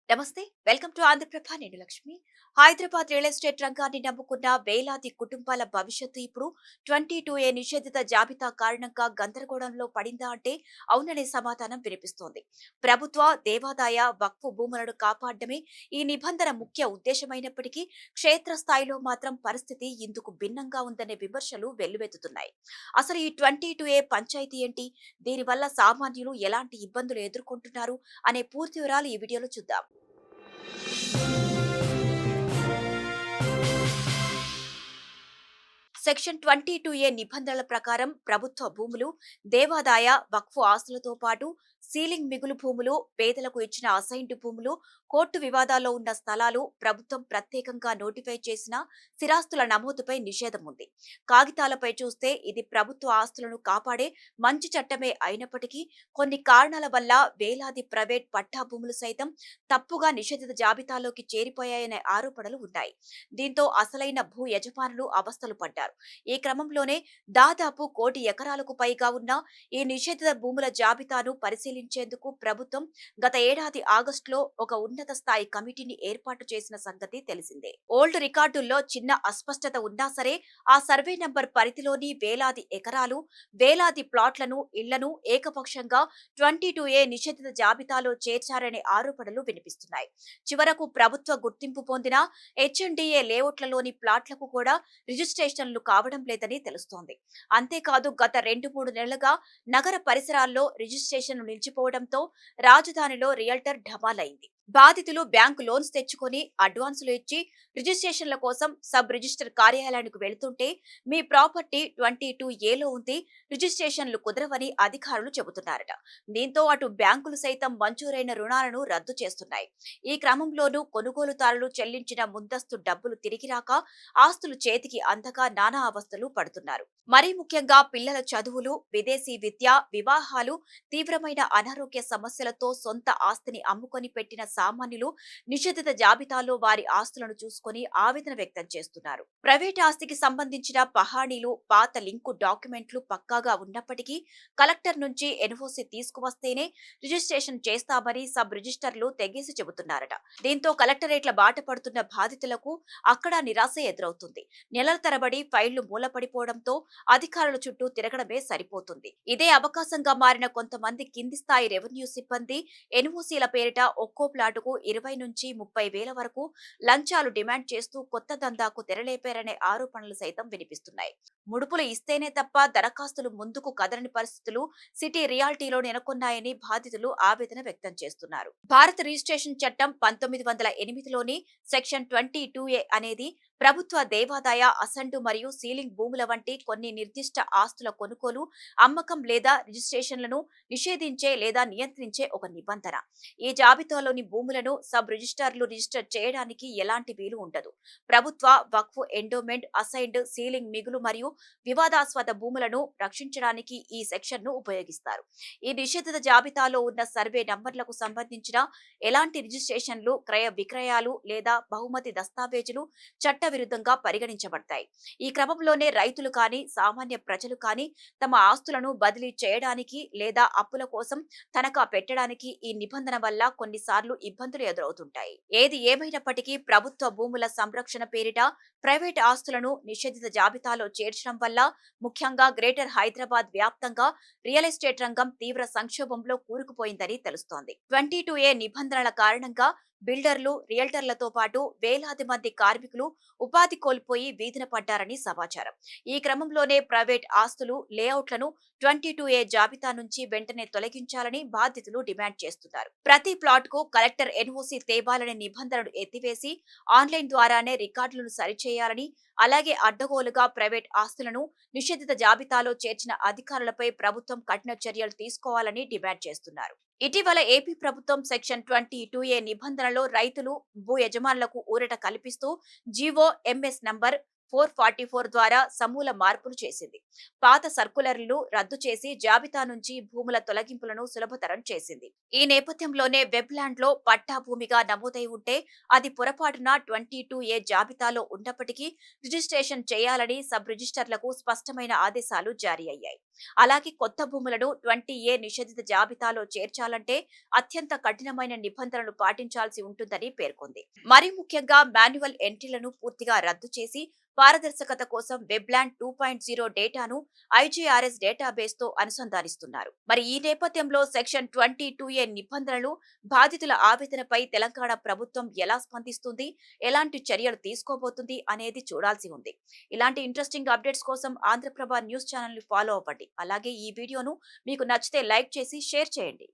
నమస్తే, welcome to Andhraprabha. నేను Lakshmi. Hyderabad real estate రంగాన్ని నమ్ముకున్న వేలాది కుటుంబాల భవిష్యత్తు ఇప్పుడు 22A నిషేధిత జాబితా కారణంగా గందరగోళంలో పడిందా అంటే అవుననే సమాధానం వినిపిస్తోంది. ప్రభుత్వ, దేవాదాయ, వక్ఫ్ భూములను కాపాడడమే ఈ నిబంధన ముఖ్య ఉద్దేశమైనప్పటికీ క్షేత్రస్థాయిలో మాత్రం పరిస్థితి ఇందుకు భిన్నంగా ఉందనే విమర్శలు వెల్లువెత్తుతున్నాయి. అసలు ఈ 22A పంచాయతీ ఏంటి? దీనివల్ల సామాన్యులు ఎలాంటి ఇబ్బందులు ఎదుర్కొంటున్నారు అనే పూర్తి వివరాలు ఈ వీడియోలో చూద్దాం. సెక్షన్ 22A నిబంధనల ప్రకారం ప్రభుత్వ భూములు, దేవాదాయ, వక్ఫ్ ఆస్తులతో పాటు సీలింగ్ మిగులు భూములు, పేదలకు ఇచ్చిన అసైన్డ్ భూములు, కోర్టు వివాదాల్లో ఉన్న స్థలాలు, ప్రభుత్వం ప్రత్యేకంగా నోటిఫై చేసిన స్థిరాస్తుల నమోదుపై నిషేధం ఉంది. కాగితాలపై చూస్తే ఇది ప్రభుత్వ ఆస్తులను కాపాడే మంచి చట్టమే అయినప్పటికీ కొన్ని కారణాల వల్ల వేలాది ప్రైవేట్ పట్టా భూములు సైతం తప్పుగా నిషేధిత జాబితాలోకి చేరిపోయాయనే ఆరోపణలు ఉన్నాయి. దీంతో అసలైన భూ యజమానులు అవస్థలు పడ్డారు. ఈ క్రమంలోనే దాదాపు 1,00,00,000 ఎకరాలకు పైగా ఉన్న ఈ నిషేధిత భూముల జాబితాను పరిశీలించేందుకు ప్రభుత్వం గత ఏడాది ఆగస్టులో ఒక ఉన్నత స్థాయి కమిటీని ఏర్పాటు చేసిన సంగతి తెలిసిందే. ఓల్డ్ రికార్డుల్లో చిన్న అస్పష్టత ఉన్నా సరే ఆ సర్వే నంబర్ పరిధిలోని వేలాది ఎకరాలు, వేలాది ప్లాట్లను, ఇళ్లను ఏకపక్షంగా 22A నిషేధిత జాబితాలో చేర్చారనే ఆరోపణలు వినిపిస్తున్నాయి. చివరకు ప్రభుత్వ గుర్తింపు పొందిన హెచ్ఎండిఏ లేఅవుట్లలోని ప్లాట్లకు కూడా రిజిస్ట్రేషన్లు కావడం లేదని తెలుస్తోంది. అంతేకాదు గత 2-3 నెలలుగా నగర పరిసరాల్లో రిజిస్ట్రేషన్లు నిలిచిపోవడంతో రాజధానిలో రియల్టర్ ఢమాలైంది. బాధితులు బ్యాంకు లోన్స్ తెచ్చుకొని అడ్వాన్సులు ఇచ్చి రిజిస్ట్రేషన్ల కోసం సబ్ రిజిస్టర్ కార్యాలయానికి వెళుతుంటే మీ ప్రాపర్టీ 22Aలో ఉంది, రిజిస్ట్రేషన్లు కుదరవని అధికారులు చెబుతున్నారట. దీంతో అటు బ్యాంకులు సైతం మంజూరైన రుణాలను రద్దు చేస్తున్నాయి. ఈ క్రమంలోనూ కొనుగోలుదారులు చెల్లించిన ముందస్తు డబ్బులు తిరిగి రాక ఆస్తులు చేతికి అందగా నానా అవస్థలు పడుతున్నారు. మరీ ముఖ్యంగా పిల్లల చదువులు, విదేశీ విద్య, వివాహాలు, తీవ్రమైన అనారోగ్య సమస్యలతో సొంత ఆస్తిని అమ్ముకొని పెట్టిన సామాన్యులు నిషేధిత జాబితాలో వారి ఆస్తులను చూసుకొని ఆవేదన వ్యక్తం చేస్తున్నారు. ప్రైవేట్ ఆస్తికి సంబంధించిన పహాణీలు, పాత లింకు డాక్యుమెంట్లు పక్కాగా ఉన్నప్పటికీ కలెక్టర్ నుంచి ఎన్ఓసి తీసుకువస్తేనే రిజిస్ట్రేషన్ చేస్తామని సబ్ రిజిస్టర్లు తెగేసి చెబుతున్నారట. దీంతో కలెక్టరేట్ల బాట పడుతున్న బాధితులకు అక్కడ నిరాశ ఎదురవుతుంది. నెలల తరబడి ఫైళ్లు మూలపడిపోవడంతో అధికారుల చుట్టూ తిరగడమే సరిపోతుంది. ఇదే అవకాశంగా మారిన కొంతమంది కింది స్థాయి రెవెన్యూ సిబ్బంది ఎన్ఓసీల పేరిట ఒక్కో ప్లాటుకు 20 నుంచి 30 వేల వరకు లంచాలు డిమాండ్ చేస్తూ కొత్త దందాకు తెరలేపారనే ఆరోపణలు సైతం వినిపిస్తున్నాయి. ముడుపులు ఇస్తేనే తప్ప దరఖాస్తులు ముందుకు కదలని పరిస్థితులు సిటీ రియాలిటీలో నెలకొన్నాయని బాధితులు ఆవేదన వ్యక్తం చేస్తున్నారు. భారత రిజిస్ట్రేషన్ చట్టం 1908లోని సెక్షన్ 22A అనేది ప్రభుత్వ, దేవాదాయ, అసండు మరియు సీలింగ్ భూముల వంటి కొన్ని నిర్దిష్ట ఆస్తుల కొనుగోలు, అమ్మకం లేదా రిజిస్ట్రేషన్లను నిషేధించే లేదా నియంత్రించే ఒక నిబంధన. ఈ జాబితాలోని భూములను సబ్ రిజిస్టర్లు రిజిస్టర్ చేయడానికి ఎలాంటి వీలు ఉండదు. ప్రభుత్వ, వక్ఫ్, ఎండోమెంట్, అసైన్డ్, సీలింగ్ మిగులు మరియు వివాదాస్పద భూములను రక్షించడానికి ఈ సెక్షన్ను ఉపయోగిస్తారు. ఈ నిషేధిత జాబితాలో ఉన్న సర్వే నంబర్లకు సంబంధించిన ఎలాంటి రిజిస్ట్రేషన్లు, క్రయ విక్రయాలు లేదా బహుమతి దస్తావేజులు చట్టవిరుద్ధంగా పరిగణించబడతాయి. ఈ క్రమంలోనే రైతులు కానీ, సామాన్య ప్రజలు కానీ తమ ఆస్తులను బదిలీ చేయడానికి లేదా అప్పుల కోసం తనఖా పెట్టడానికి ఈ నిబంధన వల్ల కొన్నిసార్లు ఇబ్బందులు ఎదురవుతుంటాయి. ఏది ఏమైనప్పటికీ ప్రభుత్వ భూముల సంరక్షణ పేరిట ప్రైవేట్ ఆస్తులను నిషేధిత జాబితాలో చేర్చడం వల్ల ముఖ్యంగా గ్రేటర్ హైదరాబాద్ వ్యాప్తంగా రియల్ ఎస్టేట్ రంగం తీవ్ర సంక్షోభంలో కూరుకుపోయిందని తెలుస్తోంది. 22A నిబంధనల కారణంగా బిల్డర్లు, రియల్టర్లతో పాటు వేలాది మంది కార్మికులు ఉపాధి కోల్పోయి వీధిన పడ్డారని సమాచారం. ఈ క్రమంలోనే ప్రైవేట్ ఆస్తులు, లేఅవుట్లను 22A జాబితా నుంచి వెంటనే తొలగించాలని బాధితులు డిమాండ్ చేస్తున్నారు. ప్రతి ప్లాట్ కు కలెక్టర్ ఎన్ఓసి తేవాలనే నిబంధనను ఎత్తివేసి ఆన్లైన్ ద్వారానే రికార్డులను సరిచేయాలని, అలాగే అడ్డగోలుగా ప్రైవేట్ ఆస్తులను నిషేధిత జాబితాలో చేర్చిన అధికారులపై ప్రభుత్వం కఠిన చర్యలు తీసుకోవాలని డిమాండ్ చేస్తున్నారు. ఇటీవల ఏపీ ప్రభుత్వం సెక్షన్ 22A నిబంధనలో రైతులు, భూ యజమానులకు ఊరట కల్పిస్తూ జీవో ఎంఎస్ నంబర్ 444 ద్వారా సమూల మార్పులు చేసింది. పాత సర్కులర్లను రద్దు చేసి జాబితా నుంచి భూముల తొలగింపులను సులభతరం చేసింది. ఈ నేపథ్యంలోనే వెబ్లాండ్ లో పట్టా భూమిగా నమోదై ఉంటే అది పొరపాటున 22A జాబితాలో ఉన్నప్పటికీ రిజిస్ట్రేషన్ చేయాలని సబ్ రిజిస్టర్లకు స్పష్టమైన ఆదేశాలు జారీ అయ్యాయి. అలాగే కొత్త భూములను 20A నిషేధిత జాబితాలో చేర్చాలంటే అత్యంత కఠినమైన నిబంధనలు పాటించాల్సి ఉంటుందని పేర్కొంది. మరి ముఖ్యంగా మాన్యువల్ ఎంట్రీలను పూర్తిగా రద్దు చేసి పారదర్శకత కోసం వెబ్లాండ్ 2.0 డేటాను ఐజీఆర్ఎస్ డేటాబేస్ తో అనుసంధానిస్తున్నారు. మరి ఈ నేపథ్యంలో సెక్షన్ 22A నిబంధనలు, బాధితుల ఆవేదనపై తెలంగాణ ప్రభుత్వం ఎలా స్పందిస్తుంది, ఎలాంటి చర్యలు తీసుకోబోతుంది అనేది చూడాల్సి ఉంది. ఇలాంటి ఇంట్రెస్టింగ్ అప్డేట్స్ కోసం ఆంధ్రప్రభ న్యూస్ ఛానల్ ని ఫాలో అవ్వండి. అలాగే ఈ వీడియోను మీకు నచ్చితే లైక్ చేసి షేర్ చేయండి.